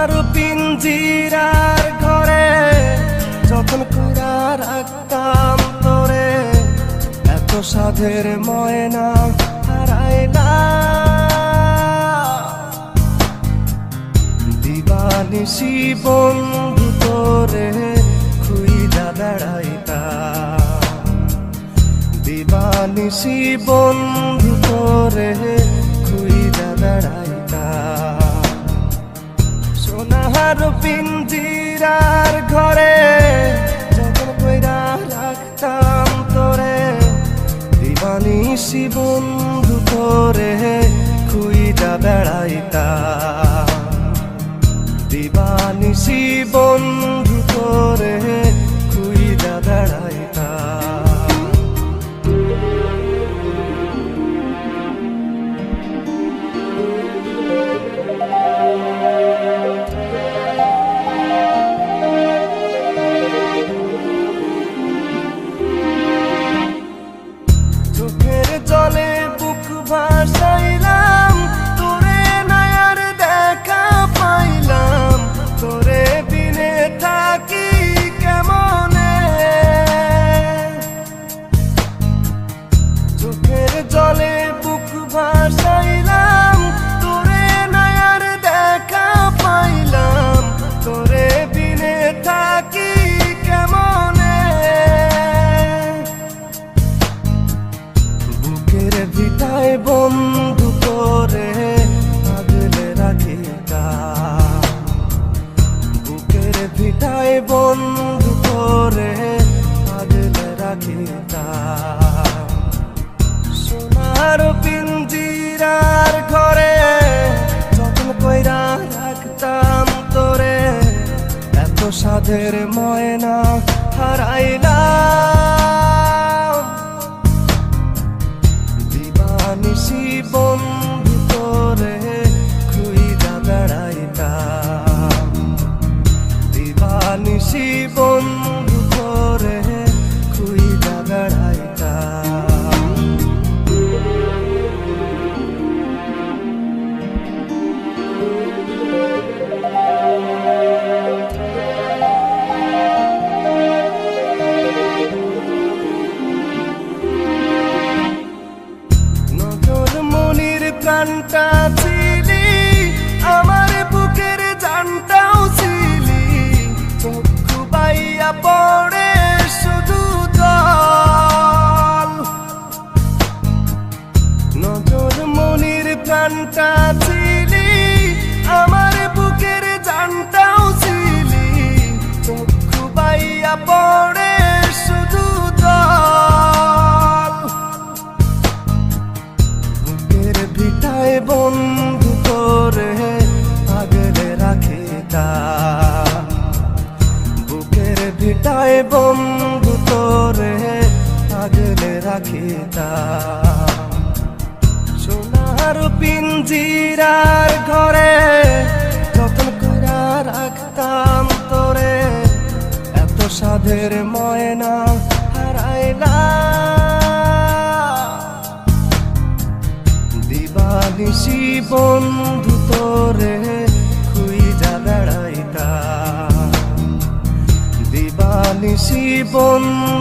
সোনার পিঞ্জিরার ঘরে যখন কইরা রাখতাম তোরে, এত সাধের ময়না হারাইলা। দিবানিশি বন্ধু তোরে খুইজা বেড়াইতা, দিবানিশি বন্ধু তোরে খুইজা বেড়াইতা। সোনার পিঞ্জিরার ঘরে যখন কইরা রাখতাম তোরে, দিবানিশি বন্ধু তোরে খুইজা বেড়াইতা, দিবানিশি বন্ধু তোরে খুইজা বেড়াইতা। চোখের জলে বুক ভাসাইলাম, তোরে নায়ার দেখা পাইলাম, তোরে বিনে থাকি কেমনে। চোখের জলে বুক ভাসাইলাম, তোরে নায়ার দেখা পাইলাম, তোরে বিনে থাকি কেমনে। বুকের ভিটায় বন্ধু তোরে আগলে রাখিতা, বুকের ভিটায় বন্ধু তোরে আগলে রাখিতা। সোনার পিঞ্জিরার ঘরে যখন কইরা রাখতাম তোরে, এত সাধের ময়না হারাইলাম। দিবানিশি বন্ধু তোরে খুইজা বেড়াইতা, দিবানিশি বন্ধু তোরে খুইজা বেড়াইতা। নজর মনির প্রাণটা ছিলি, আমার বুকের জানটাও ছিলি, চক্ষু বাইয়া পড়ে শুধু জল। নজর মনির প্রাণটা ছিলি, আমার বুকের জানটাও ছিলি, চক্ষু বাইয়া পড়ে শুধু জল। বুকের ভিটায় বন্ধু তোরে আগলে রাখিতা, বুকের ভিটায় বন্ধু তোরে আগলে রাখিতা। সোনার পিঞ্জিরার ঘরে যখন কইরা রাখতাম তোরে, এত সাধের ময়না হারাইলা। দিবানিশি বন্ধু তোরে খুইজা বেড়াইতা, দিবানিশি বন্ধু